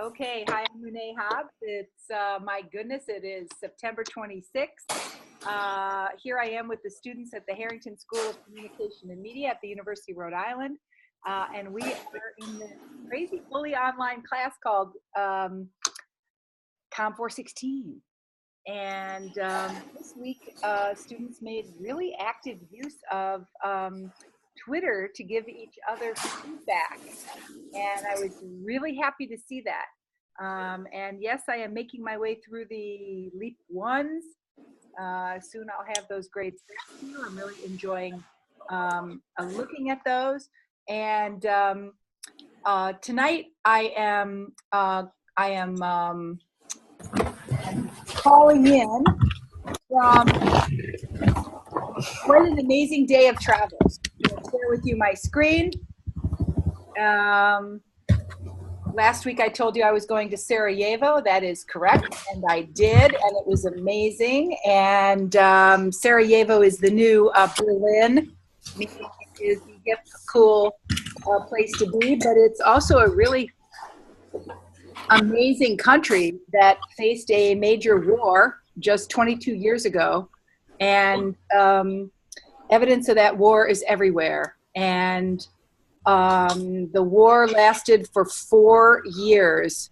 Okay, hi, I'm Renee Hobbs. It's, my goodness, it is September 26th. Here I am with the students at the Harrington School of Communication and Media at the University of Rhode Island. And we are in this crazy fully online class called Com 416. And this week, students made really active use of Twitter to give each other feedback. And I was really happy to see that. And yes, I am making my way through the LEAP 1s. Soon I'll have those grades back to you. I'm really enjoying looking at those. And tonight I am calling in from quite an amazing day of travel. I'm going to share with you my screen. Last week I told you I was going to Sarajevo. That is correct, and I did, and it was amazing. And Sarajevo is the new Berlin. It is the hip, cool place to be, but it's also a really amazing country that faced a major war just 22 years ago, and evidence of that war is everywhere. And the war lasted for 4 years.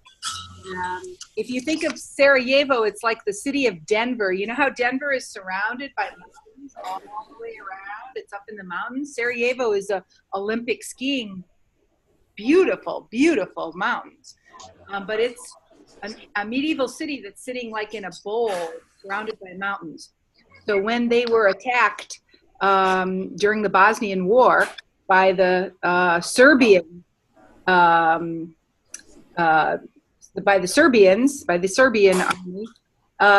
If you think of Sarajevo, it's like the city of Denver. You know how Denver is surrounded by mountains all the way around? It's up in the mountains. Sarajevo is a Olympic skiing, beautiful, beautiful mountains. But it's a medieval city that's sitting like in a bowl surrounded by mountains. So when they were attacked during the Bosnian War by the Serbian army,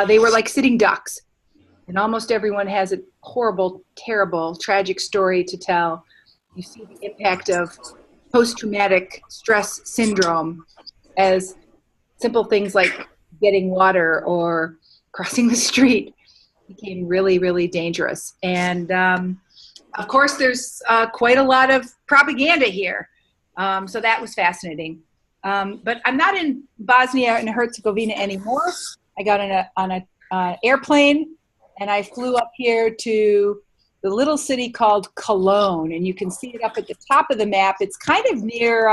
they were like sitting ducks. And almost everyone has a horrible, terrible, tragic story to tell. You see the impact of post-traumatic stress syndrome as simple things like getting water or crossing the street became really, really dangerous. And of course, there's quite a lot of propaganda here. So that was fascinating. But I'm not in Bosnia and Herzegovina anymore. I got on an airplane and I flew up here to the little city called Cologne. And you can see it up at the top of the map. It's kind of near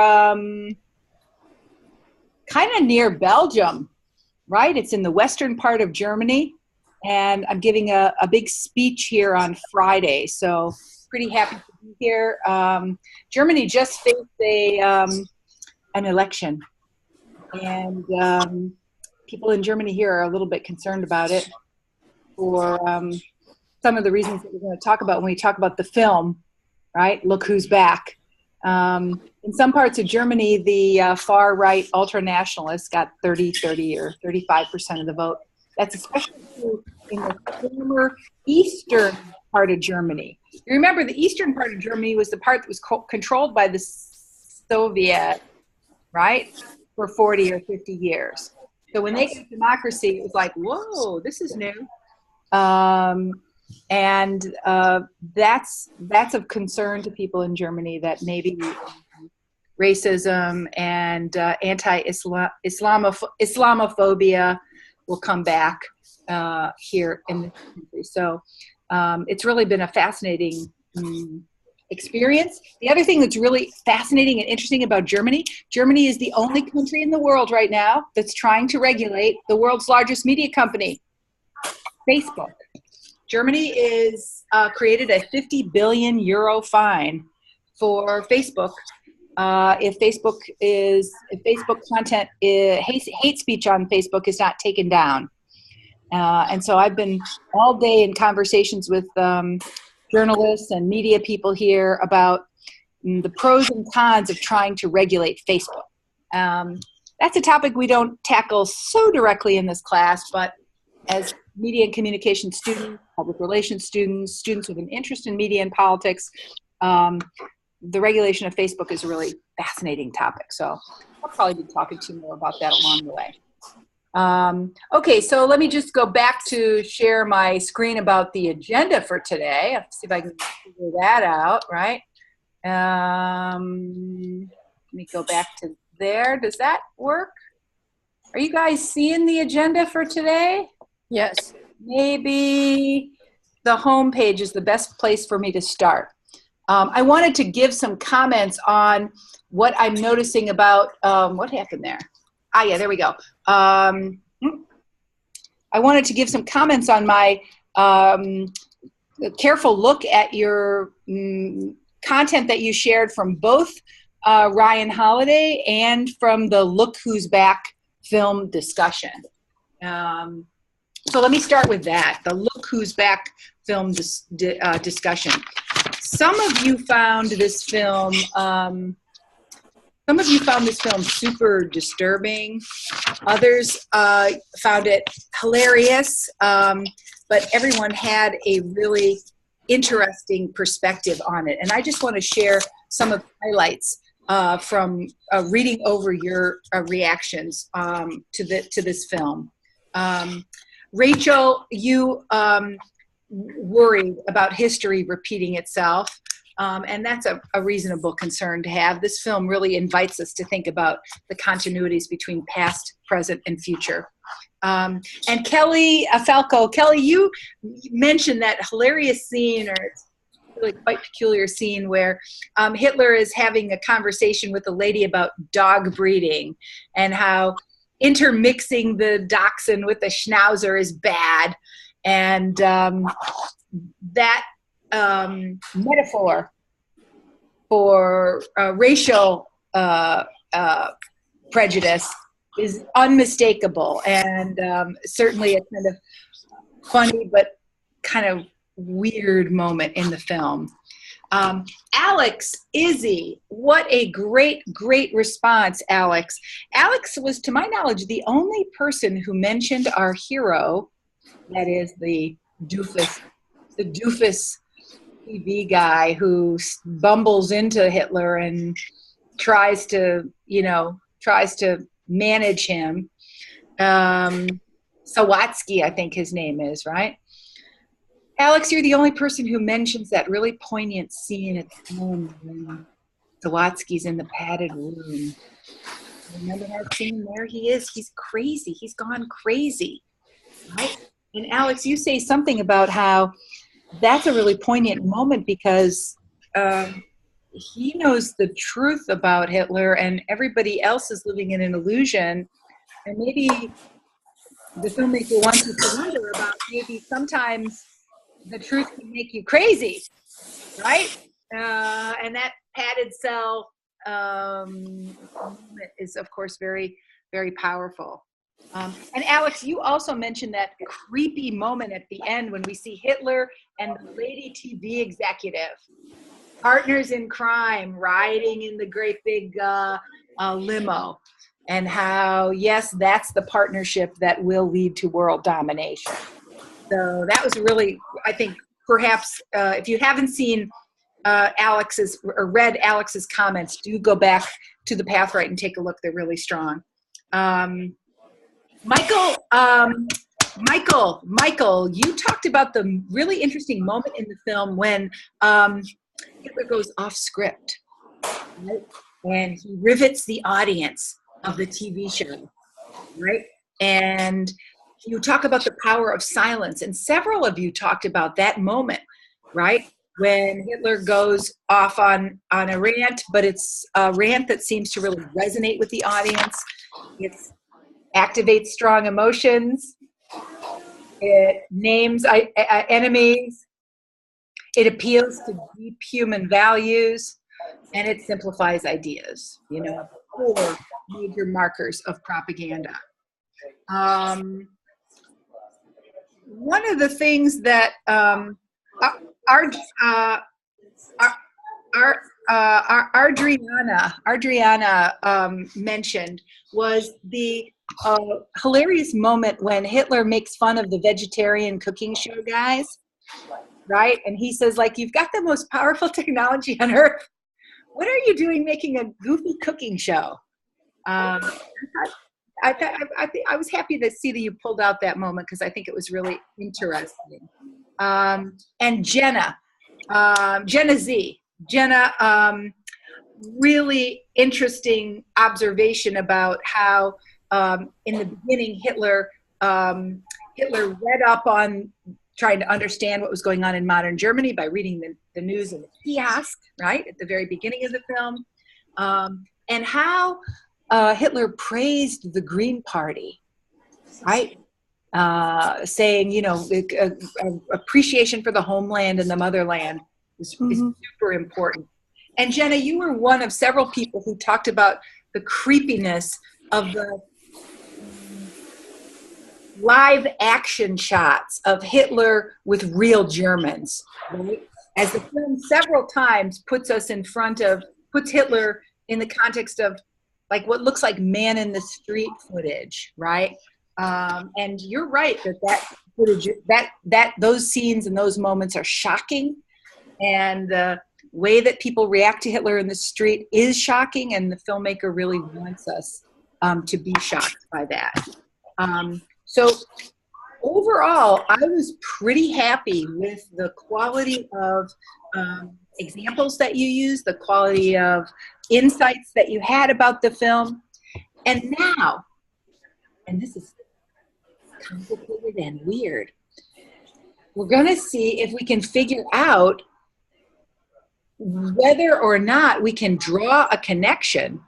Belgium, right? It's in the western part of Germany. And I'm giving a big speech here on Friday. So pretty happy to be here. Germany just faced an election, and people in Germany here are a little bit concerned about it for some of the reasons that we're going to talk about when we talk about the film, right? Look Who's Back. In some parts of Germany, the far-right ultra-nationalists got 30 or 35% of the vote. That's especially true in the former eastern part of Germany. You remember the eastern part of Germany was the part that was controlled by the Soviet, right, for 40 or 50 years. So when they got democracy, it was like, whoa, this is new. And that's of concern to people in Germany, that maybe racism and Islamophobia will come back here in the country. So it's really been a fascinating experience. The other thing that's really fascinating and interesting about Germany is the only country in the world right now that's trying to regulate the world's largest media company, Facebook. Germany is created a 50 billion euro fine for Facebook if Facebook content, hate speech on Facebook is not taken down. And so I've been all day in conversations with journalists and media people here about the pros and cons of trying to regulate Facebook. That's a topic we don't tackle so directly in this class, but as media and communication students, public relations students, students with an interest in media and politics, the regulation of Facebook is a really fascinating topic. So I'll probably be talking to you more about that along the way. Okay, so let me just go back to share my screen about the agenda for today. I'll see if I can figure that out, right? Let me go back to there. Does that work? Are you guys seeing the agenda for today? Yes. Maybe the home page is the best place for me to start. I wanted to give some comments on what I'm noticing about, what happened there? Yeah, there we go. I wanted to give some comments on my careful look at your content that you shared from both Ryan Holiday and from the Look Who's Back film discussion. So let me start with that, the Look Who's Back film discussion. Some of you found this film super disturbing. Others found it hilarious, but everyone had a really interesting perspective on it. And I just want to share some of the highlights from reading over your reactions to this film. Rachel, you worried about history repeating itself. And that's a reasonable concern to have. This film really invites us to think about the continuities between past, present, and future. And Kelly Falco, Kelly, you mentioned that hilarious scene, or it's really quite peculiar scene, where Hitler is having a conversation with a lady about dog breeding and how intermixing the dachshund with the schnauzer is bad. And that metaphor for racial prejudice is unmistakable, and certainly a kind of funny but kind of weird moment in the film. Alex, Izzy, what a great response, Alex. Alex was, to my knowledge, the only person who mentioned our hero, that is the doofus TV guy who bumbles into Hitler and tries to manage him. Sawatsky, I think his name is, right? Alex, you're the only person who mentions that really poignant scene at the end when Sawatsky's in the padded room. Remember that scene there? He's crazy. He's gone crazy, right? And Alex, you say something about how that's a really poignant moment because he knows the truth about Hitler and everybody else is living in an illusion. And maybe the filmmaker wants you to wonder about maybe sometimes the truth can make you crazy, right? And that padded cell moment is, of course, very, very powerful. And Alex, you also mentioned that creepy moment at the end when we see Hitler and the lady TV executive, partners in crime, riding in the great big limo, and how, yes, that's the partnership that will lead to world domination. So that was really, I think, perhaps if you haven't seen Alex's or read Alex's comments, do go back to the Pathright and take a look. They're really strong. Michael, you talked about the really interesting moment in the film when Hitler goes off script, right? And he rivets the audience of the TV show, right? And you talk about the power of silence, and several of you talked about that moment, right? When Hitler goes off on a rant, but it's a rant that seems to really resonate with the audience. It activates strong emotions. It names enemies. It appeals to deep human values, and it simplifies ideas, four major markers of propaganda. One of the things that Adriana mentioned was the hilarious moment when Hitler makes fun of the vegetarian cooking show guys, right? And he says, like, you've got the most powerful technology on earth. What are you doing making a goofy cooking show? I was happy to see that you pulled out that moment because I think it was really interesting. And Jenna Z, really interesting observation about how in the beginning, Hitler read up on trying to understand what was going on in modern Germany by reading the news in the kiosk, right, at the very beginning of the film, and how Hitler praised the Green Party, right, saying, you know, appreciation for the homeland and the motherland is super important. And Jenna, you were one of several people who talked about the creepiness of the live action shots of Hitler with real Germans, right? As the film several times puts Hitler in the context of like what looks like man in the street footage, right? And you're right that footage, that those scenes and those moments are shocking, and the way that people react to Hitler in the street is shocking, and the filmmaker really wants us to be shocked by that. So overall, I was pretty happy with the quality of examples that you used, the quality of insights that you had about the film. And now, and this is complicated and weird, we're going to see if we can figure out whether or not we can draw a connection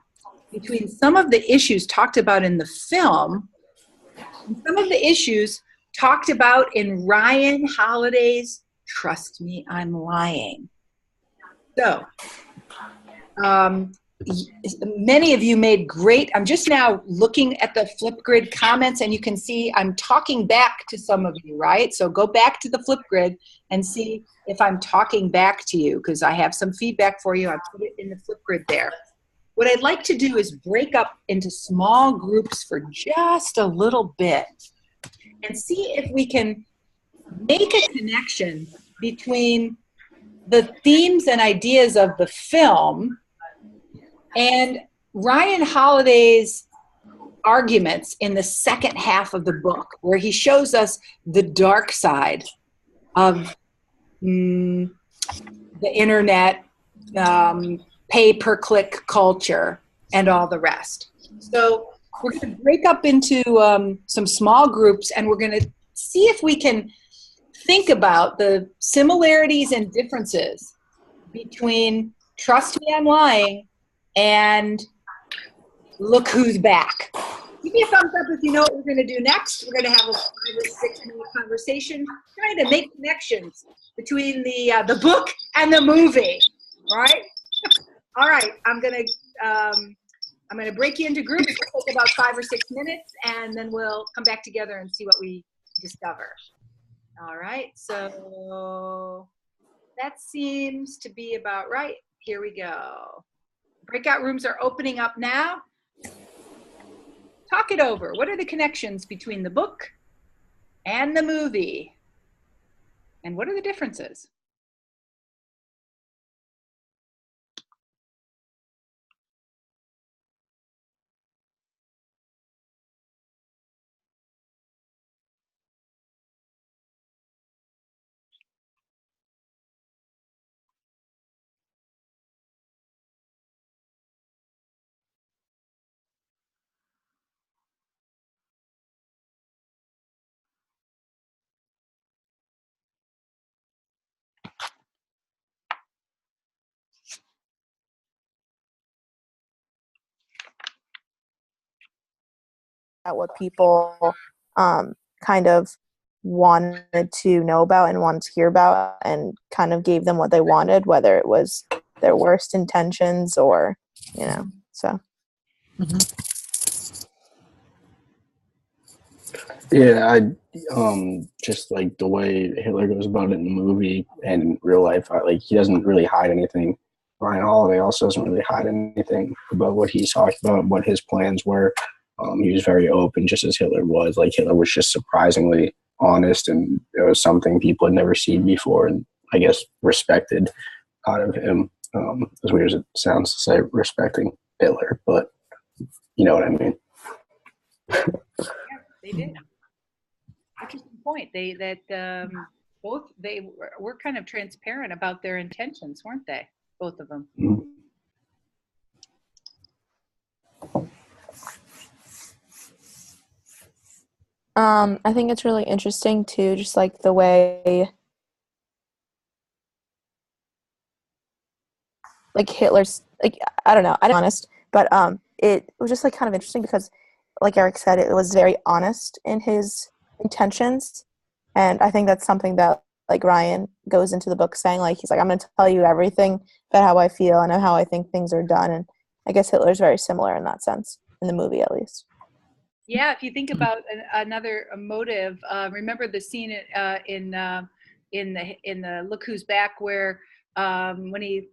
between some of the issues talked about in the film and some of the issues talked about in Ryan Holiday's Trust Me, I'm Lying. So, many of you made great, I'm just now looking at the Flipgrid comments, and you can see I'm talking back to some of you, right? So go back to the Flipgrid and see if I'm talking back to you, because I have some feedback for you. I put it in the Flipgrid there. What I'd like to do is break up into small groups for just a little bit and see if we can make a connection between the themes and ideas of the film and Ryan Holiday's arguments in the second half of the book, where he shows us the dark side of the internet, pay-per-click culture, and all the rest. So we're going to break up into some small groups, and we're going to see if we can think about the similarities and differences between Trust Me, I'm Lying and Look Who's Back. Give me a thumbs up if you know what we're going to do next. We're going to have a 5 or 6 minute conversation trying to make connections between the book and the movie, right? All right, I'm going to break you into groups. It'll take about 5 or 6 minutes, and then we'll come back together and see what we discover. All right, so that seems to be about right. Here we go. Breakout rooms are opening up now. Talk it over. What are the connections between the book and the movie? And what are the differences? At what people kind of wanted to know about and wanted to hear about, and kind of gave them what they wanted, whether it was their worst intentions or, you know, so. Yeah, I just like the way Hitler goes about it in the movie and in real life. Like, he doesn't really hide anything. Ryan Holiday also doesn't really hide anything about what he's talked about, what his plans were. He was very open, just as Hitler was. Like, Hitler was just surprisingly honest, and it was something people had never seen before, and I guess respected out of him. As weird as it sounds to say, respecting Hitler, but you know what I mean. Yeah, they did. Interesting point. Both they were kind of transparent about their intentions, weren't they? Both of them. I think it's really interesting too, just like the way like Hitler's like I don't know, I don't honest, but it was just like kind of interesting because like Eric said, it was very honest in his intentions. And I think that's something that like Ryan goes into the book saying like he's like, I'm gonna tell you everything about how I feel and how I think things are done. And I guess Hitler's very similar in that sense, in the movie at least. Yeah, if you think about another motive, remember the scene in the Look Who's Back where when he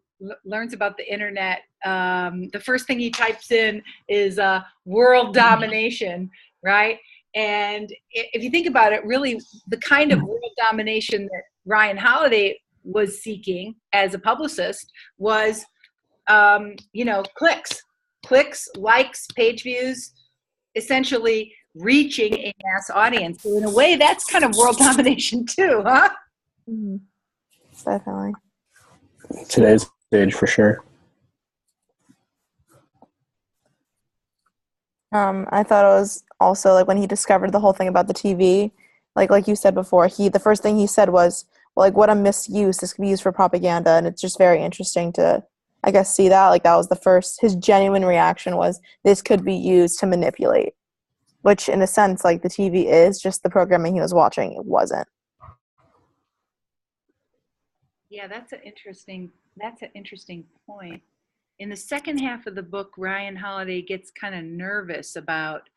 learns about the internet, the first thing he types in is world domination, right? And if you think about it, really, the kind of world domination that Ryan Holiday was seeking as a publicist was, clicks, likes, page views, essentially reaching a mass audience. So in a way, that's kind of world domination too, huh? Mm-hmm. Definitely. Today's age for sure. I thought it was also like when he discovered the whole thing about the TV, like you said before, the first thing he said was, well, like what a misuse, this could be used for propaganda, and it's just very interesting to, I guess, see that. Like that was his genuine reaction was this could be used to manipulate, which in a sense, like the TV is just the programming he was watching, it wasn't. Yeah, that's an interesting point. In the second half of the book, Ryan Holiday gets kind of nervous about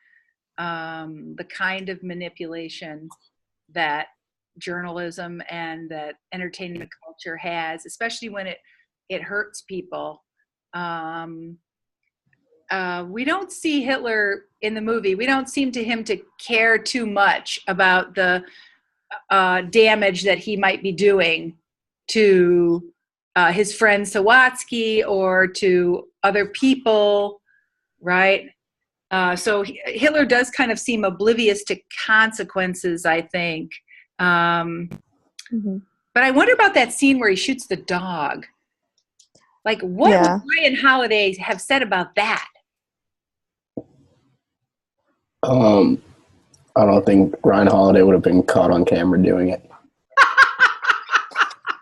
the kind of manipulation that journalism and that entertainment culture has, especially when it hurts people. We don't see Hitler in the movie. We don't seem to him to care too much about the damage that he might be doing to his friend Sawatsky or to other people, right? So Hitler does kind of seem oblivious to consequences, I think. Mm-hmm. But I wonder about that scene where he shoots the dog. Like, what would Ryan Holiday have said about that? I don't think Ryan Holiday would have been caught on camera doing it.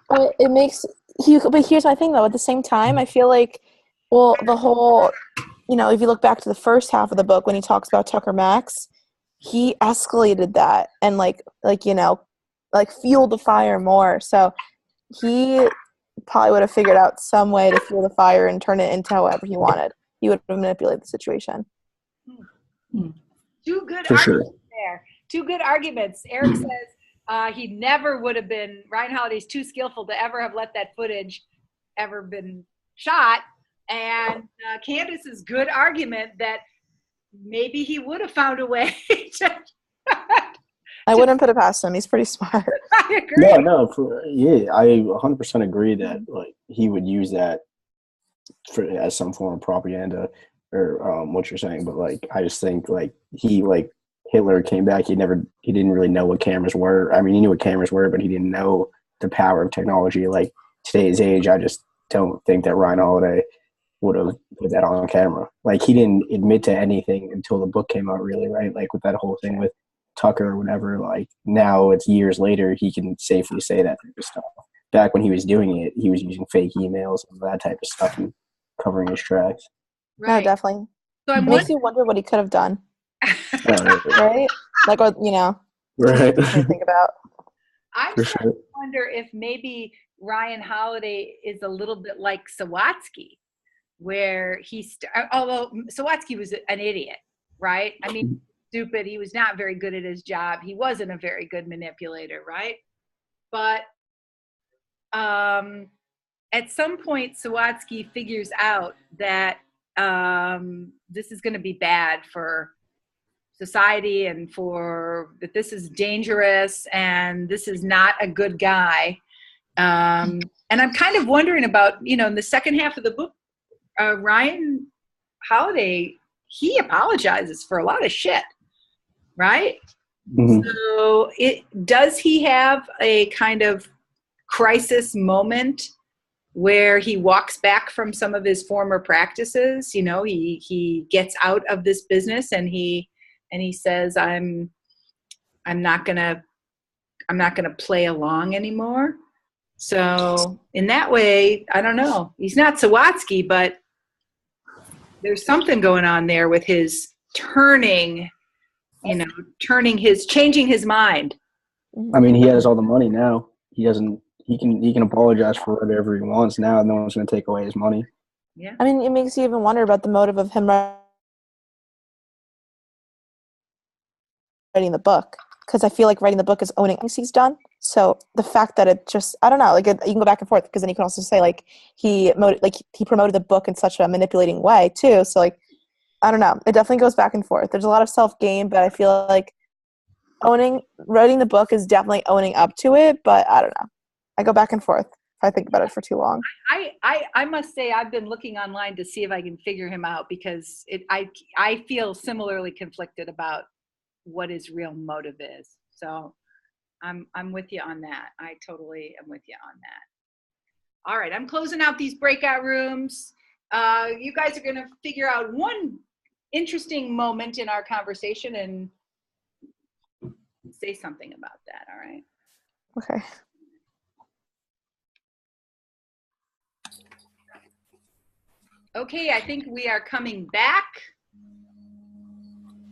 But but here's my thing though, at the same time, I feel like, well, the whole, if you look back to the first half of the book when he talks about Tucker Max, he escalated that and like fueled the fire more. So he probably would have figured out some way to fuel the fire and turn it into however he wanted. He would have manipulated the situation. Two good For arguments sure. there. Two good arguments. Eric says he never would have been, Ryan Holiday's too skillful to ever have let that footage ever been shot. And Candace's good argument that maybe he would have found a way to I wouldn't put it past him. He's pretty smart. I agree. I 100% agree that like he would use that as some form of propaganda or what you're saying. But like I just think Hitler came back. He didn't really know what cameras were. I mean, he knew what cameras were, but he didn't know the power of technology. Like today's age, I just don't think that Ryan Holiday would have put that on camera. Like he didn't admit to anything until the book came out, really, right? Like with that whole thing with Tucker or whatever. Like now it's years later, he can safely say that type of stuff. Back when he was doing it, he was using fake emails and that type of stuff and covering his tracks. Right. No, definitely. So it makes you wonder what he could have done. Right? Like, right. Think about. I'm starting to wonder if maybe Ryan Holiday is a little bit like Sawatsky, where although Sawatsky was an idiot, right? I mean, stupid. He was not very good at his job. He wasn't a very good manipulator, right? But at some point, Sawatsky figures out that this is going to be bad for society and that this is dangerous and this is not a good guy. And I'm kind of wondering about, in the second half of the book, Ryan Holiday, he apologizes for a lot of shit, right? Mm-hmm. So does he have a kind of crisis moment where he walks back from some of his former practices? He gets out of this business and he says, I'm I'm not gonna play along anymore. So in that way, I don't know. He's not Sawatsky, but there's something going on there with his changing his mind. I mean, he has all the money now. He can apologize for whatever he wants now. No one's going to take away his money. Yeah. I mean, it makes you even wonder about the motive of him writing the book, because I feel like writing the book is owning things he's done. So the fact that it just, I don't know, like you can go back and forth, because then you can also say like he promoted the book in such a manipulating way too. So like, I don't know, it definitely goes back and forth. There's a lot of self-gain, but I feel like writing the book is definitely owning up to it, but I don't know. I go back and forth if I think about it for too long. I must say I've been looking online to see if I can figure him out, because I feel similarly conflicted about what his real motive is. So I'm with you on that. I totally am with you on that. All right, I'm closing out these breakout rooms. You guys are going to figure out one interesting moment in our conversation and say something about that. All right. Okay. Okay, I think we are coming back.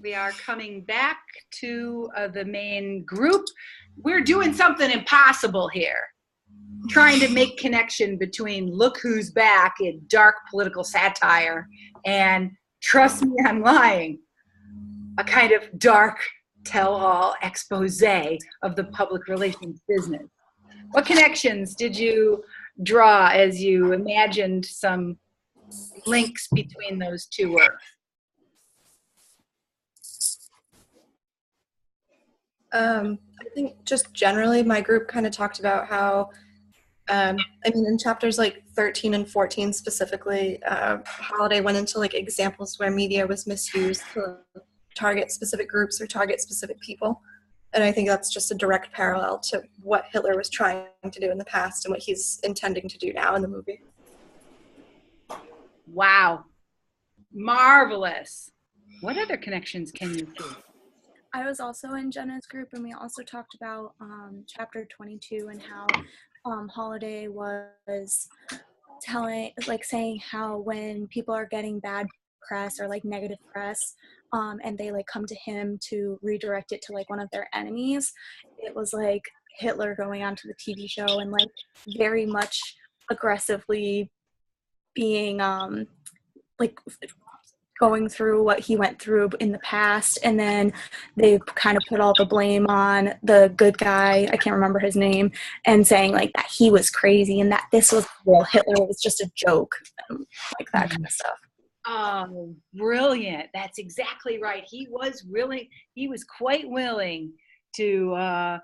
We are coming back to the main group. We're doing something impossible here, trying to make connection between Look Who's Back in dark political satire and Trust Me, I'm Lying, a kind of dark tell-all expose of the public relations business. What connections did you draw as you imagined some links between those two works? I think just generally my group kind of talked about how, in chapters like 13 and 14 specifically, Holiday went into like examples where media was misused to target specific groups or target specific people. And I think that's just a direct parallel to what Hitler was trying to do in the past and what he's intending to do now in the movie. Wow. Marvelous. What other connections can you see? I was also in Jenna's group, and we also talked about chapter 22 and how Holiday was saying how when people are getting bad press or like negative press, and they like come to him to redirect it to like one of their enemies, it was like Hitler going onto the TV show and like very much aggressively being like going through what he went through in the past, and then they kind of put all the blame on the good guy, I can't remember his name, and saying like that he was crazy and that this was real, Hitler was just a joke, and like that kind of stuff. Oh, brilliant. That's exactly right. He was quite willing to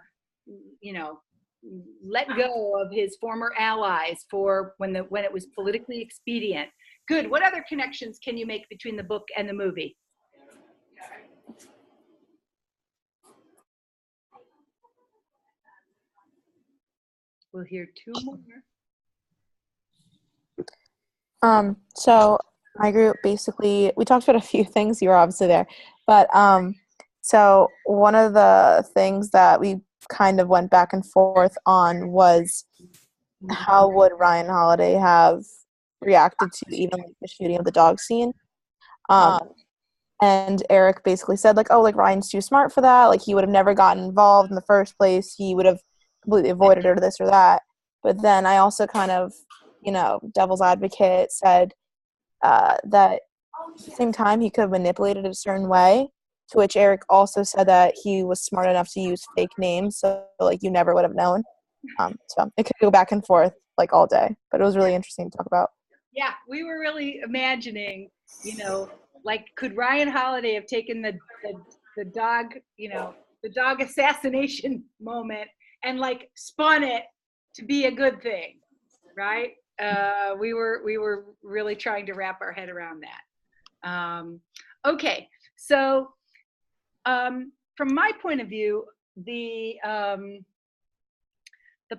let go of his former allies for when it was politically expedient. Good. What other connections can you make between the book and the movie? We'll hear two more. So my group basically, we talked about a few things. You were obviously there, but so one of the things that we kind of went back and forth on was how would Ryan Holiday have reacted to even like the shooting of the dog scene. And Eric basically said like, oh, like Ryan's too smart for that. Like he would have never gotten involved in the first place. He would have completely avoided it or this or that. But then I also kind of, devil's advocate said that at the same time he could have manipulated it a certain way, to which Eric also said that he was smart enough to use fake names. So like you never would have known. So it could go back and forth like all day, but it was really interesting to talk about. Yeah, we were really imagining, like could Ryan Holiday have taken the dog, the dog assassination moment and like spun it to be a good thing, right? We were really trying to wrap our head around that. Okay, so from my point of view, the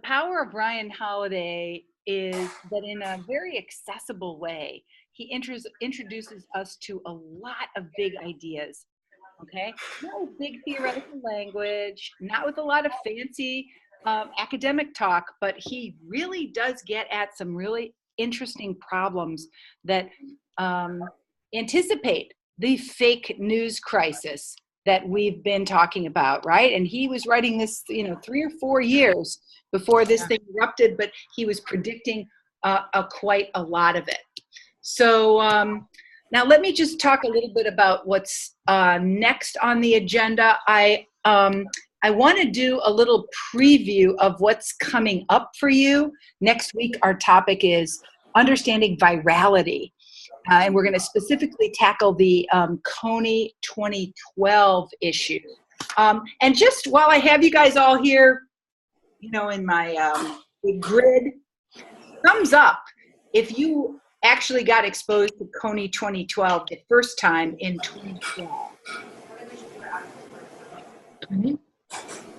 power of Ryan Holiday is that in a very accessible way, he introduces us to a lot of big ideas okay? Not with big theoretical language, not with a lot of fancy academic talk, but he really does get at some really interesting problems that anticipate the fake news crisis that we've been talking about, right? And he was writing this, 3 or 4 years before this thing erupted, but he was predicting quite a lot of it. So now let me just talk a little bit about what's next on the agenda. I want to do a little preview of what's coming up for you. Next week, our topic is understanding virality. And we're going to specifically tackle the CONI 2012 issue. And just while I have you guys all here, in my big grid, thumbs up if you actually got exposed to CONI 2012 the first time in 2012.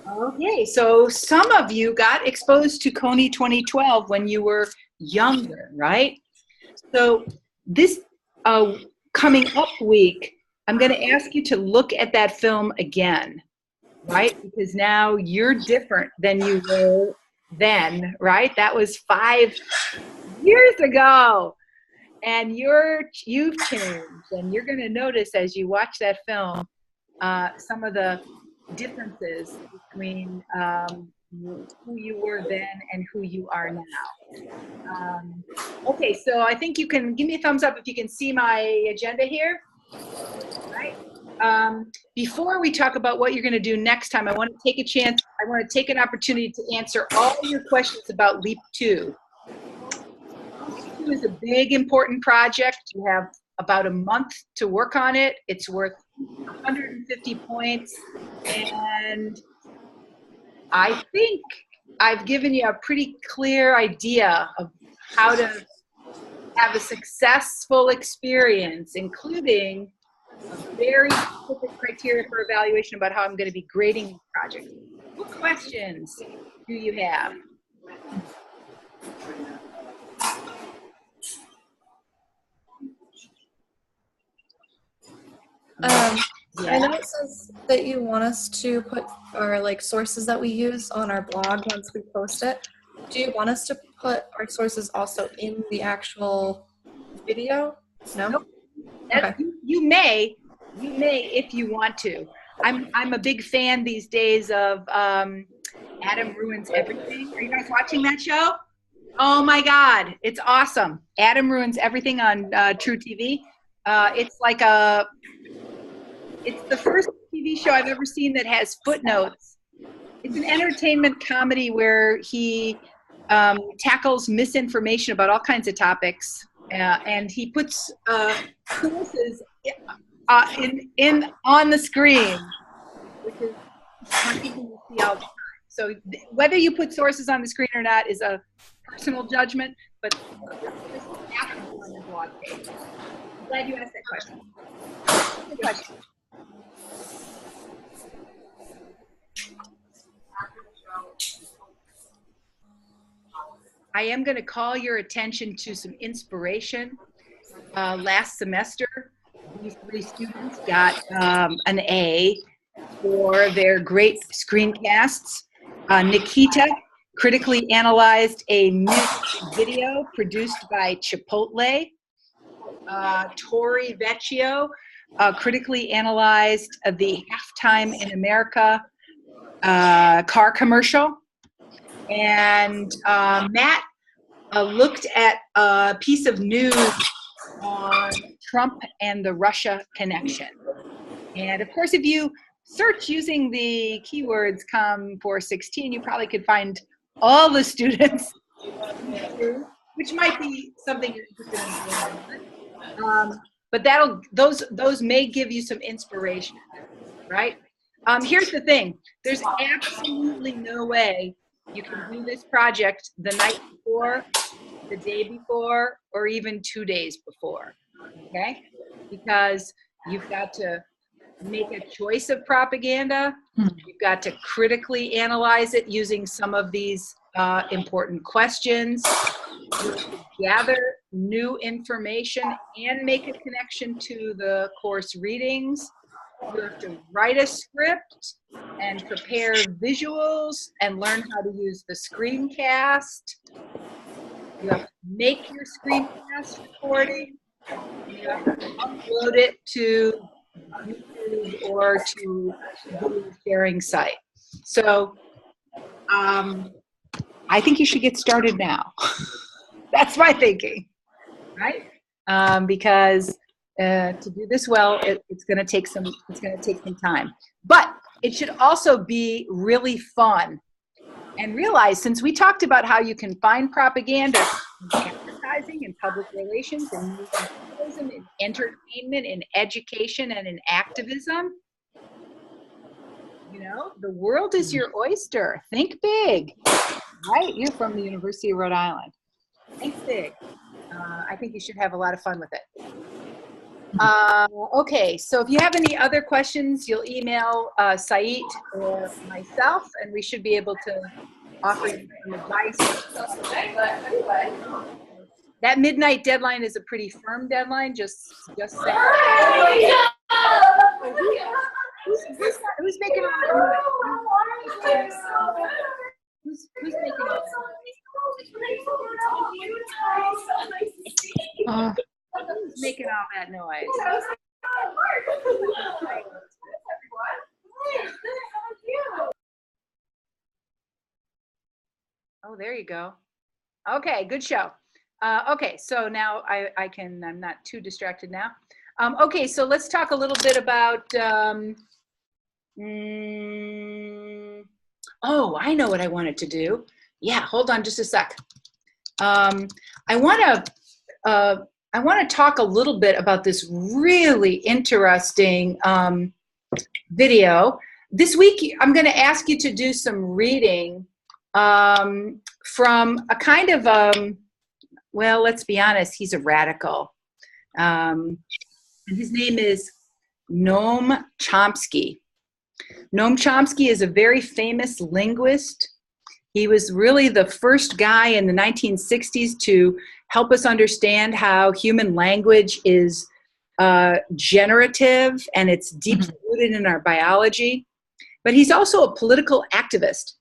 Okay, so some of you got exposed to CONI 2012 when you were younger, right? So this coming up week, I'm going to ask you to look at that film again, right? Because now you're different than you were then, right? That was 5 years ago. And you've changed, and you're going to notice as you watch that film some of the differences between who you were then and who you are now. Okay, so I think you can give me a thumbs up if you can see my agenda here. Right? Before we talk about what you're going to do next time, I want to take an opportunity to answer all your questions about LEAP 2. LEAP 2 is a big, important project. You have about a month to work on it. It's worth 150 points, and I think I've given you a pretty clear idea of how to have a successful experience, including a very specific criteria for evaluation about how I'm going to be grading these projects. What questions do you have? I know it says that you want us to put our sources that we use on our blog once we post it. Do you want us to put our sources also in the actual video? No? Nope. Okay. You may if you want to. I'm a big fan these days of Adam Ruins Everything. Are you guys watching that show? Oh my God, it's awesome. Adam Ruins Everything on True TV. It's the first TV show I've ever seen that has footnotes. It's an entertainment comedy where he tackles misinformation about all kinds of topics, and he puts sources on the screen, which is something you see all the time. So whether you put sources on the screen or not is a personal judgment, but this happens on the blog page. I'm glad you asked that question. Good question. I am going to call your attention to some inspiration. Last semester, these 3 students got an A for their great screencasts. Nikita critically analyzed a music video produced by Chipotle. Tori Vecchio critically analyzed the Halftime in America car commercial. And Matt looked at a piece of news on Trump and the Russia connection. And of course, if you search using the keywords COM416, you probably could find all the students, which might be something you're interested in. But those may give you some inspiration, right? Here's the thing. There's absolutely no way you can do this project the night before, the day before, or even 2 days before, okay? Because you've got to make a choice of propaganda. You've got to critically analyze it using some of these important questions. You have to gather new information and make a connection to the course readings. You have to write a script and prepare visuals and learn how to use the screencast. You have to make your screencast recording. You have to upload it to YouTube or to a video sharing site. So I think you should get started now. That's my thinking, right? Because to do this well, it's going to take some time. But it should also be really fun. And realize, since we talked about how you can find propaganda in advertising and public relations and journalism, in entertainment, in education, and in activism, you know, the world is your oyster. Think big, right? You're from the University of Rhode Island. Think big. I think you should have a lot of fun with it. Okay, so if you have any other questions, you'll email Said or myself, and we should be able to offer you some advice. That midnight deadline is a pretty firm deadline, just say. Who's making all that noise? Who's making all that noise? Who's making all that noise? Oh, there you go. Okay, good show. Okay, so now I'm not too distracted now. Okay, so let's talk a little bit about, oh, I know what I wanted to do. Yeah, hold on just a sec. I want to talk a little bit about this really interesting video. This week, I'm going to ask you to do some reading from a kind of, well, let's be honest, he's a radical. And his name is Noam Chomsky. Noam Chomsky is a very famous linguist. He was really the first guy in the 1960s to help us understand how human language is generative and it's deeply rooted in our biology. But he's also a political activist.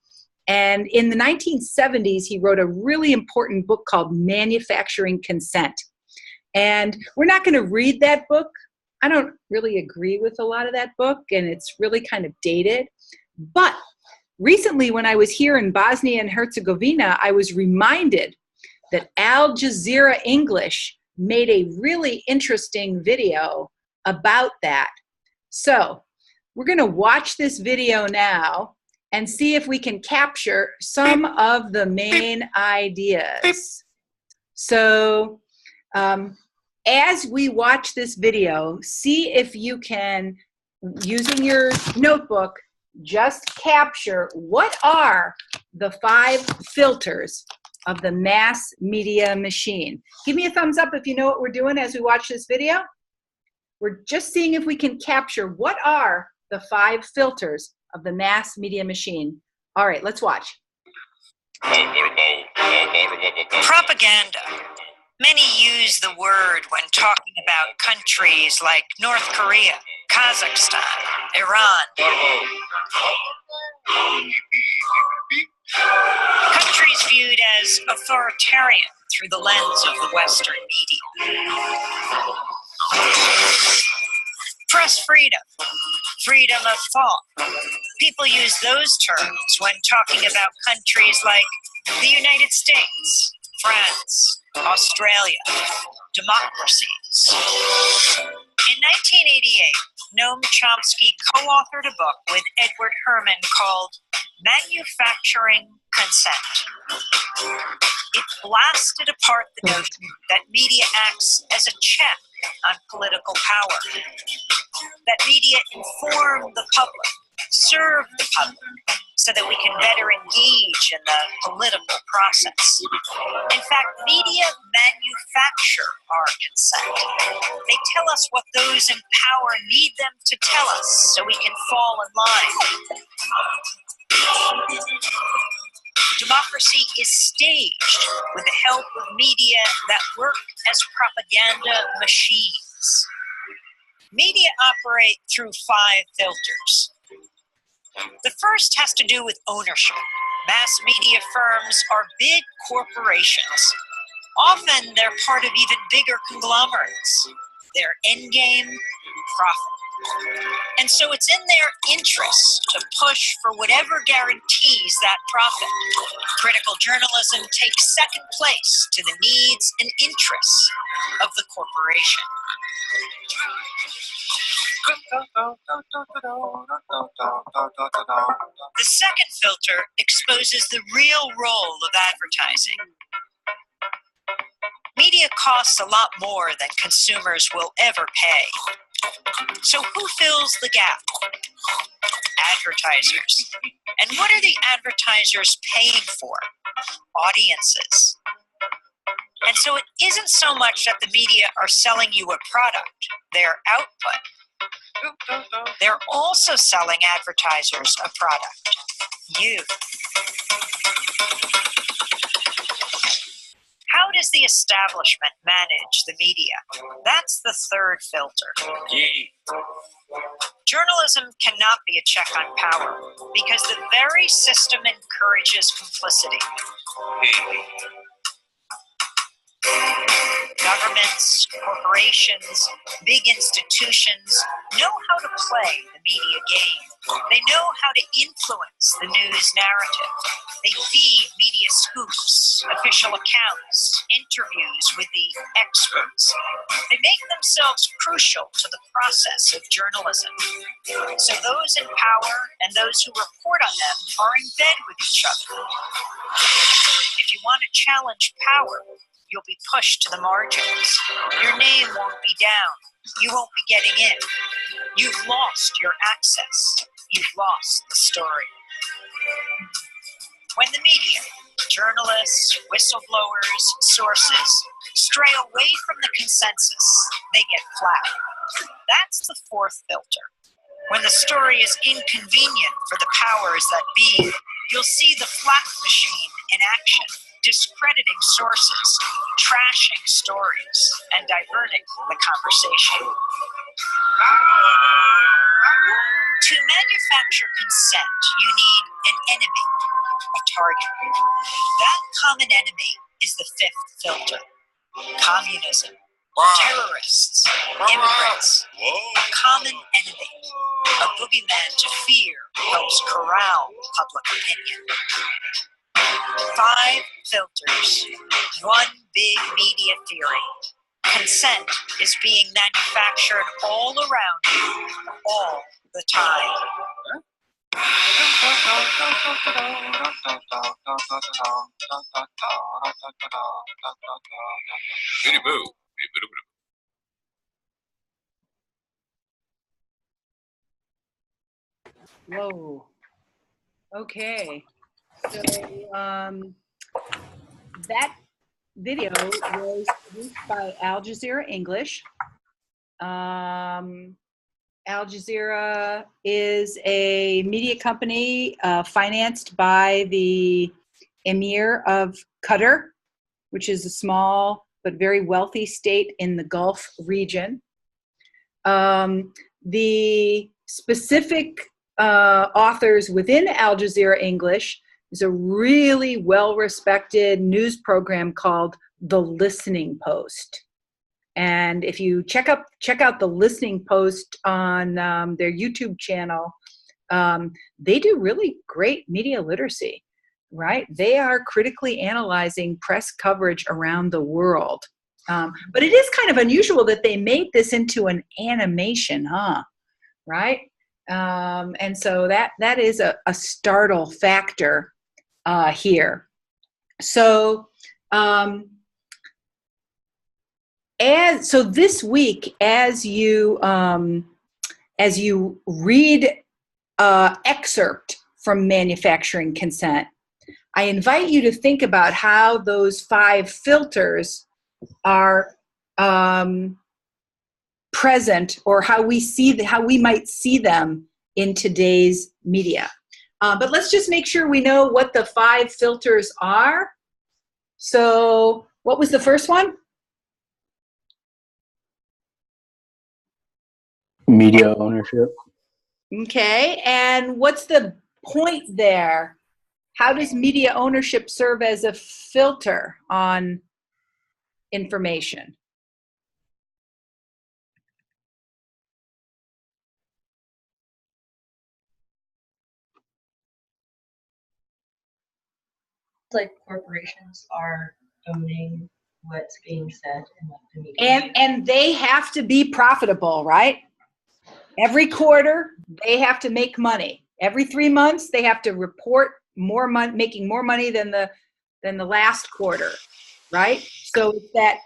And in the 1970s, he wrote a really important book called Manufacturing Consent. And we're not going to read that book. I don't really agree with a lot of that book, and it's really kind of dated. But recently, when I was here in Bosnia and Herzegovina, I was reminded that Al Jazeera English made a really interesting video about that. So we're going to watch this video now and see if we can capture some of the main ideas. So as we watch this video, see if you can, using your notebook, just capture what are the 5 filters of the mass media machine. Give me a thumbs up if you know what we're doing as we watch this video. We're just seeing if we can capture what are the 5 filters of the mass media machine. All right, let's watch. Propaganda. Many use the word when talking about countries like North Korea, Kazakhstan, Iran. Countries viewed as authoritarian through the lens of the Western media. Press freedom, freedom of thought. People use those terms when talking about countries like the United States, France, Australia, democracies. In 1988, Noam Chomsky co-authored a book with Edward Herman called Manufacturing Consent. It blasted apart the notion that media acts as a check on political power, that media inform the public, serve the public, so that we can better engage in the political process. In fact, media manufacture our consent. They tell us what those in power need them to tell us so we can fall in line. Democracy is staged with the help of media that work as propaganda machines. Media operate through 5 filters. The first has to do with ownership. Mass media firms are big corporations. Often they're part of even bigger conglomerates. Their end game, profit. And so it's in their interest to push for whatever guarantees that profit. Critical journalism takes second place to the needs and interests of the corporation. The second filter exposes the real role of advertising. Media costs a lot more than consumers will ever pay. So who fills the gap? Advertisers. And what are the advertisers paying for? Audiences. And so it isn't so much that the media are selling you a product, their output. They're also selling advertisers a product, you. How does the establishment manage the media? That's the third filter. Journalism cannot be a check on power because the very system encourages complicity. Governments, corporations, big institutions know how to play the media game. They know how to influence the news narrative. They feed media scoops, official accounts, interviews with the experts. They make themselves crucial to the process of journalism. So those in power and those who report on them are in bed with each other. If you want to challenge power, you'll be pushed to the margins. Your name won't be down. You won't be getting in. You've lost your access. You've lost the story. When the media, journalists, whistleblowers, sources, stray away from the consensus, they get flat. That's the fourth filter. When the story is inconvenient for the powers that be, you'll see the flat machine in action, discrediting sources, trashing stories, and diverting the conversation. To manufacture consent, you need an enemy, a target. That common enemy is the fifth filter. Communism, terrorists, immigrants, a common enemy, a boogeyman to fear helps corral public opinion. 5 filters, one big media theory. Consent is being manufactured all around you, all the time. Whoa. Okay. So that video was produced by Al Jazeera English. Al Jazeera is a media company financed by the Emir of Qatar, which is a small but very wealthy state in the Gulf region. The specific authors within Al Jazeera English is a really well-respected news program called The Listening Post. And if you check out The Listening Post on their YouTube channel, they do really great media literacy, right? They are critically analyzing press coverage around the world. But it is kind of unusual that they made this into an animation, right? And so that is a startle factor here. So so this week, as you read excerpt from Manufacturing Consent, I invite you to think about how those 5 filters are present, or how we might see them in today's media. But let's just make sure we know what the 5 filters are. So what was the first one? Media ownership. Okay, and what's the point there? How does media ownership serve as a filter on information? Like corporations are owning what's being said in like the media. And they have to be profitable, right? Every quarter, they have to make money. Every 3 months, they have to report more money, making more money than the last quarter, right? So it's that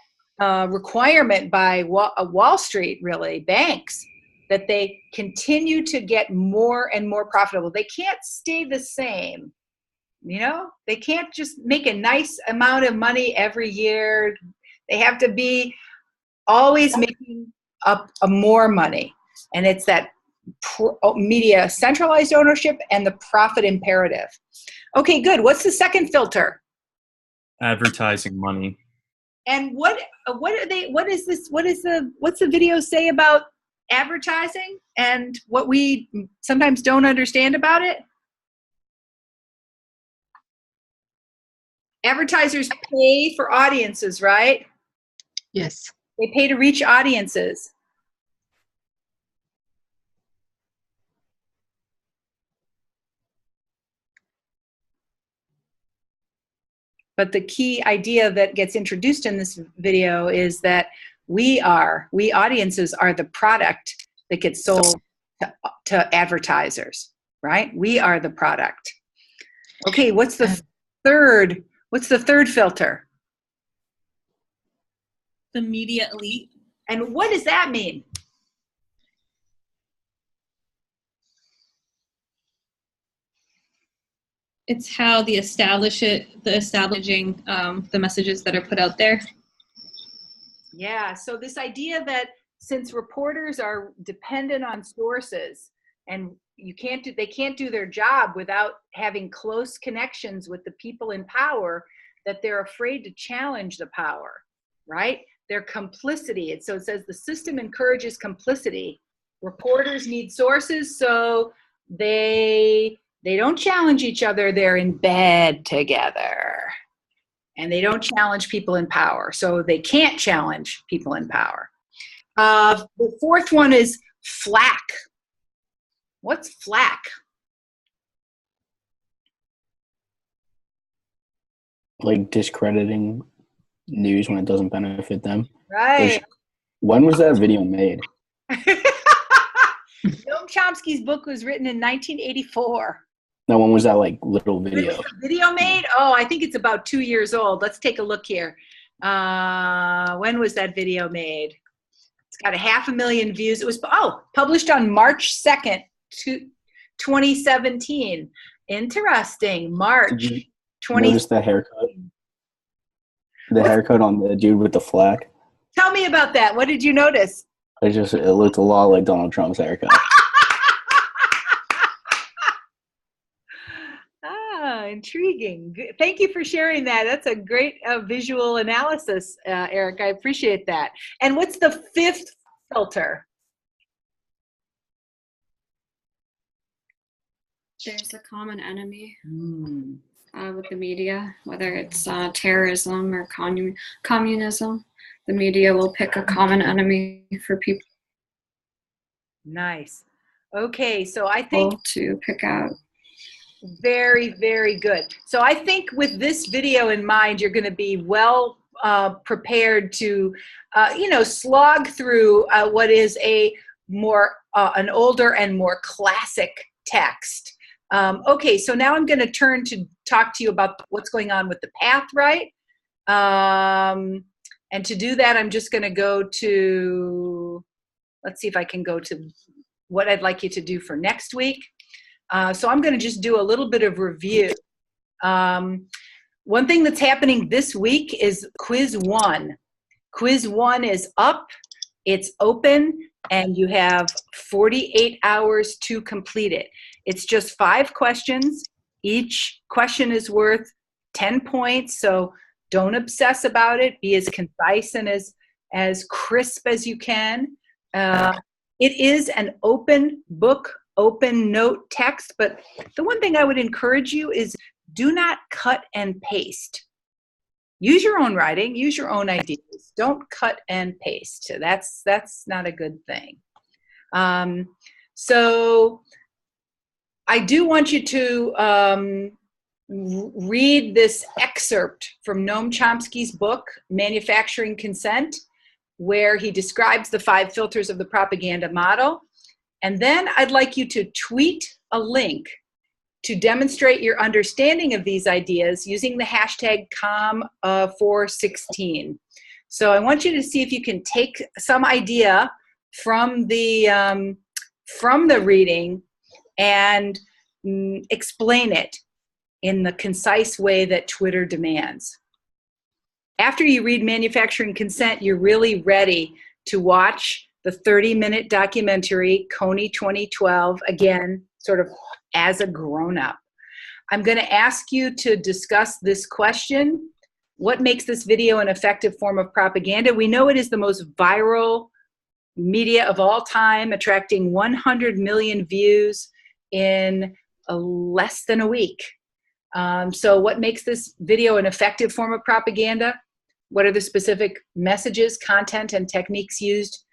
requirement by Wall Street, really, banks, that they continue to get more and more profitable. They can't stay the same. You know, they can't just make a nice amount of money every year. They have to be always making up more money. And it's that media centralized ownership and the profit imperative. Okay, good. What's the second filter? Advertising money. And what's the video say about advertising and what we sometimes don't understand about it? Advertisers pay for audiences, right? Yes. They pay to reach audiences. But the key idea that gets introduced in this video is that we audiences are the product that gets sold to advertisers, right? We are the product. Okay, what's the third filter? The media elite. And what does that mean? It's how the establishing the messages that are put out there. Yeah, so this idea that since reporters are dependent on sources and they can't do their job without having close connections with the people in power, that they're afraid to challenge the power, right? Their complicity. And so it says the system encourages complicity. Reporters need sources, so they don't challenge each other. They're in bed together. And they don't challenge people in power. So they can't challenge people in power. The fourth one is flack. What's flack? Like discrediting news when it doesn't benefit them. Right. When was that video made? Noam Chomsky's book was written in 1984. Now, when was that like little video? When was the video made? Oh, I think it's about 2 years old. Let's take a look here. When was that video made? It's got 500,000 views. It was published on March 2nd, 2017. Interesting. March 20. Notice the haircut? The haircut on the dude with the flack. Tell me about that. What did you notice? It looked a lot like Donald Trump's haircut. Intriguing. Thank you for sharing that. That's a great visual analysis, Eric. I appreciate that. And what's the fifth filter? There's a common enemy with the media, whether it's terrorism or communism. The media will pick a common enemy for people. Nice. Okay, so I think to pick out. Very, very good. So I think with this video in mind, you're going to be well prepared to, slog through what is an older and more classic text. Okay, so now I'm going to turn to talk to you about what's going on with the path, right? And to do that, I'm just going to go to, let's see if I can go to what I'd like you to do for next week. So I'm going to just do a little bit of review. One thing that's happening this week is quiz 1. Quiz 1 is up, it's open, and you have 48 hours to complete it. It's just 5 questions. Each question is worth 10 points, so don't obsess about it. Be as concise and as crisp as you can. It is an open book, open note text, but the one thing I would encourage you is do not cut and paste. Use your own writing, use your own ideas. Don't cut and paste. That's not a good thing. So I do want you to read this excerpt from Noam Chomsky's book, Manufacturing Consent, where he describes the 5 filters of the propaganda model. And then I'd like you to tweet a link to demonstrate your understanding of these ideas using the hashtag COM416. So I want you to see if you can take some idea from the reading and explain it in the concise way that Twitter demands. After you read Manufacturing Consent, you're really ready to watch the 30-minute documentary, Coney 2012, again, sort of as a grown-up. I'm going to ask you to discuss this question. What makes this video an effective form of propaganda? We know it is the most viral media of all time, attracting 100 million views in less than a week. So what makes this video an effective form of propaganda? What are the specific messages, content, and techniques used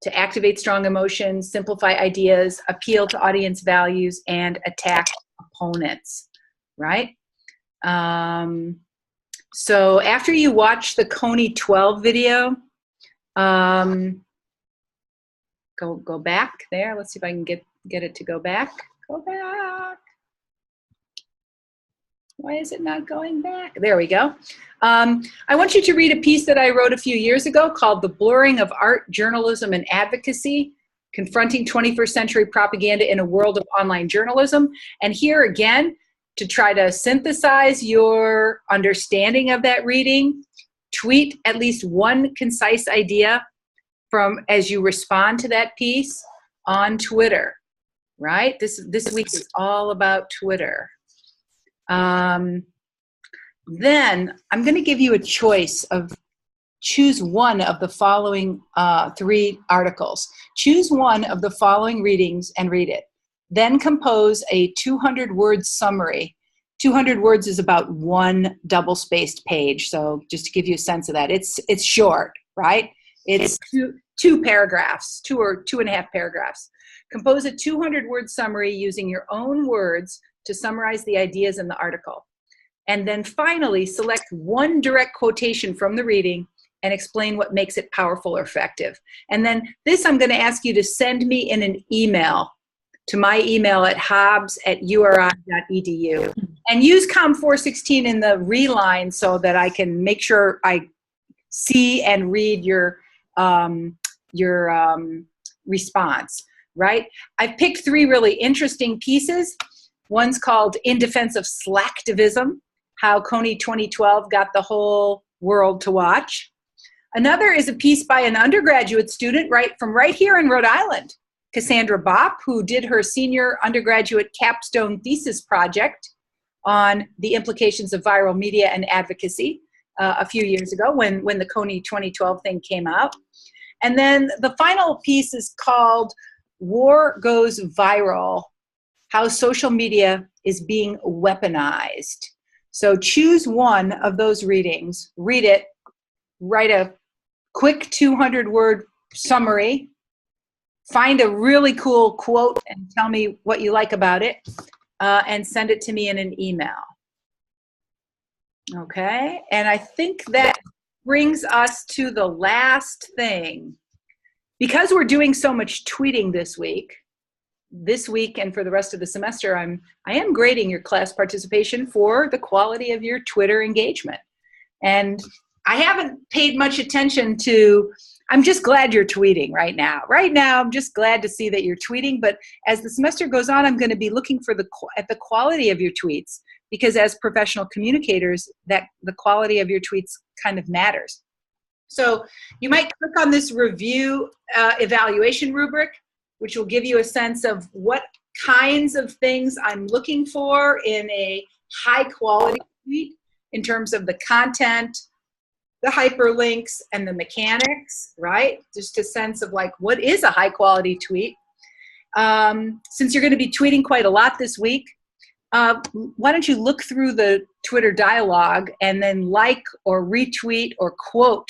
to activate strong emotions, simplify ideas, appeal to audience values, and attack opponents, right? So after you watch the Coney 12 video, go back there. Let's see if I can get it to go back. Go back. Why is it not going back? There we go. I want you to read a piece that I wrote a few years ago called The Blurring of Art, Journalism, and Advocacy, Confronting 21st Century Propaganda in a World of Online Journalism. And here again, to try to synthesize your understanding of that reading, tweet at least one concise idea as you respond to that piece on Twitter, right? This week is all about Twitter. Then I'm going to give you a choice of choose one of the following 3 articles. Choose one of the following readings and read it. Then compose a 200-word summary. 200 words is about 1 double-spaced page. So just to give you a sense of that, it's short, right? It's two paragraphs, 2 or 2.5 paragraphs. Compose a 200-word summary using your own words to summarize the ideas in the article. And then finally, select one direct quotation from the reading and explain what makes it powerful or effective. And then this I'm going to ask you to send me in an email to my email at hobbs@uri.edu. And use COM416 in the reline so that I can make sure I see and read your response, right? I've picked 3 really interesting pieces. One's called In Defense of Slacktivism, how Coney 2012 got the whole world to watch. Another is a piece by an undergraduate student from right here in Rhode Island, Cassandra Bopp, who did her senior undergraduate capstone thesis project on the implications of viral media and advocacy a few years ago when the Coney 2012 thing came out. And then the final piece is called War Goes Viral, How Social Media is Being Weaponized. So choose one of those readings, read it, write a quick 200-word summary, find a really cool quote and tell me what you like about it, and send it to me in an email. Okay, and I think that brings us to the last thing. Because we're doing so much tweeting this week and for the rest of the semester, I am grading your class participation for the quality of your Twitter engagement. And I haven't paid much attention to, I'm just glad you're tweeting right now. Right now, I'm just glad to see that you're tweeting, but as the semester goes on, I'm going to be looking at the quality of your tweets, because as professional communicators, that the quality of your tweets kind of matters. So you might click on this review evaluation rubric, which will give you a sense of what kinds of things I'm looking for in a high quality tweet in terms of the content, the hyperlinks and the mechanics, right? Just a sense of like, what is a high quality tweet? Since you're going to be tweeting quite a lot this week, why don't you look through the Twitter dialogue and then like or retweet or quote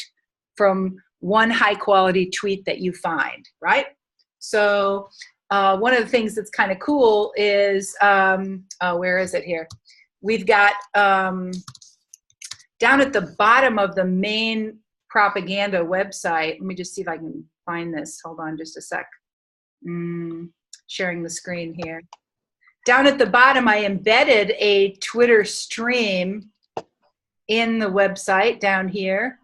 from one high quality tweet that you find, right? So one of the things that's kind of cool is, where is it here? We've got down at the bottom of the main propaganda website, let me just see if I can find this. Hold on just a sec. Sharing the screen here. Down at the bottom, I embedded a Twitter stream in the website down here.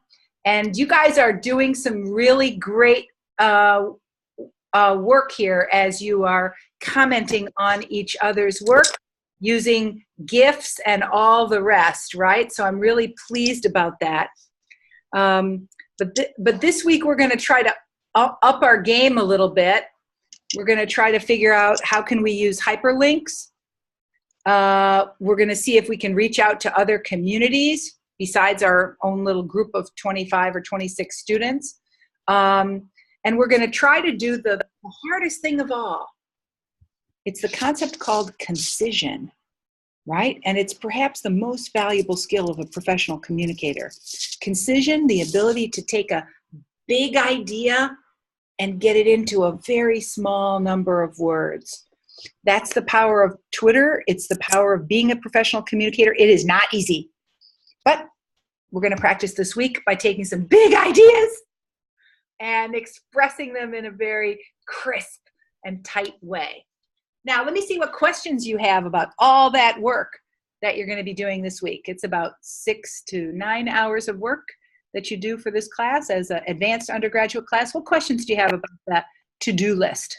And you guys are doing some really great work here as you are commenting on each other's work using GIFs and all the rest, right? So I'm really pleased about that. But this week we're going to try to up our game a little bit. We're going to try to figure out how can we use hyperlinks. We're going to see if we can reach out to other communities besides our own little group of 25 or 26 students. And we're going to try to do the hardest thing of all. It's the concept called concision, right? And it's perhaps the most valuable skill of a professional communicator. Concision, the ability to take a big idea and get it into a very small number of words. That's the power of Twitter. It's the power of being a professional communicator. It is not easy. But we're going to practice this week by taking some big ideas and expressing them in a very crisp and tight way. Now, let me see what questions you have about all that work that you're going to be doing this week. It's about 6 to 9 hours of work that you do for this class as an advanced undergraduate class. What questions do you have about that to-do list?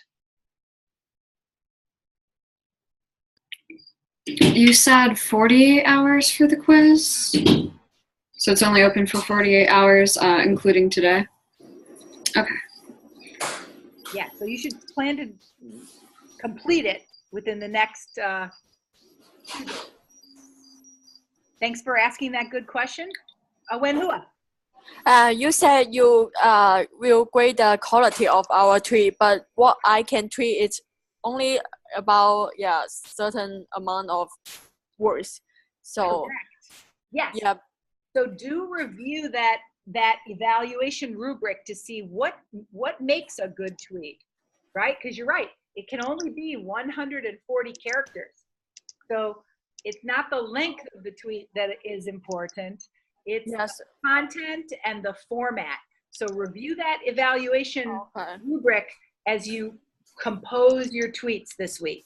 You said 48 hours for the quiz? So it's only open for 48 hours, including today? Okay. Yeah, so you should plan to complete it within the next 2 days. Thanks for asking that good question. Wenhua. You said you will grade the quality of our tweet, but what I can tweet is only about certain amount of words. So correct. Yes. Yeah. So do review that evaluation rubric to see what makes a good tweet, right? Because you're right, it can only be 140 characters. So it's not the length of the tweet that is important. It's the content and the format. So review that evaluation rubric as you compose your tweets this week.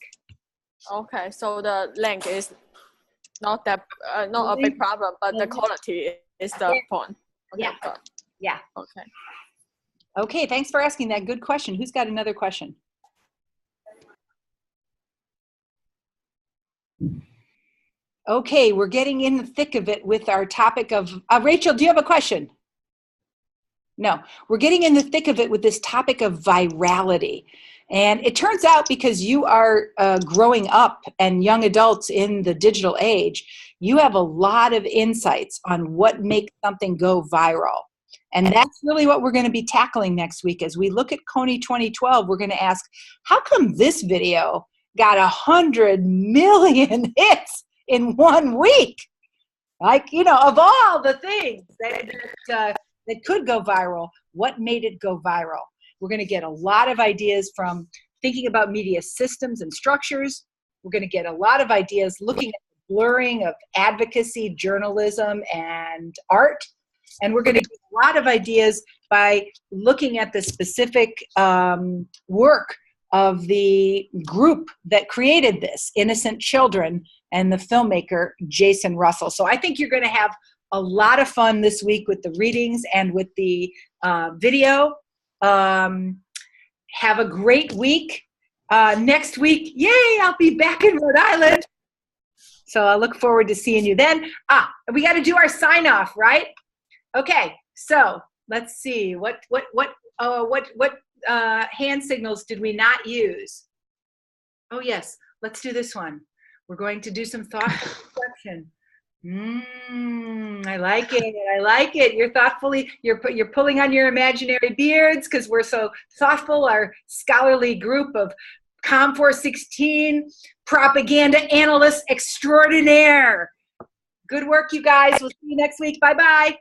Okay, so the length is not that not a big problem, but the quality is the point. Okay, yeah. Okay. Okay, thanks for asking that good question. Who's got another question? Okay, we're getting in the thick of it with our topic of, Rachel, do you have a question? No, we're getting in the thick of it with this topic of virality. And it turns out because you are growing up and young adults in the digital age, you have a lot of insights on what makes something go viral. And that's really what we're going to be tackling next week. As we look at Coney 2012, we're going to ask, how come this video got 100 million hits in 1 week? Like, you know, of all the things that could go viral, what made it go viral? We're going to get a lot of ideas from thinking about media systems and structures. We're going to get a lot of ideas looking at the blurring of advocacy, journalism, and art. And we're going to get a lot of ideas by looking at the specific work of the group that created this, Innocent Children, and the filmmaker, Jason Russell. So I think you're going to have a lot of fun this week with the readings and with the video. Have a great week. Next week, yay, I'll be back in Rhode Island. So I look forward to seeing you then. We got to do our sign off, right? Okay, so let's see. What hand signals did we not use? Oh yes, let's do this one. We're going to do some thought reflection. I like it. I like it. You're thoughtfully, you're pulling on your imaginary beards because we're so thoughtful, our scholarly group of Com 416 propaganda analysts extraordinaire. Good work, you guys. We'll see you next week. Bye-bye.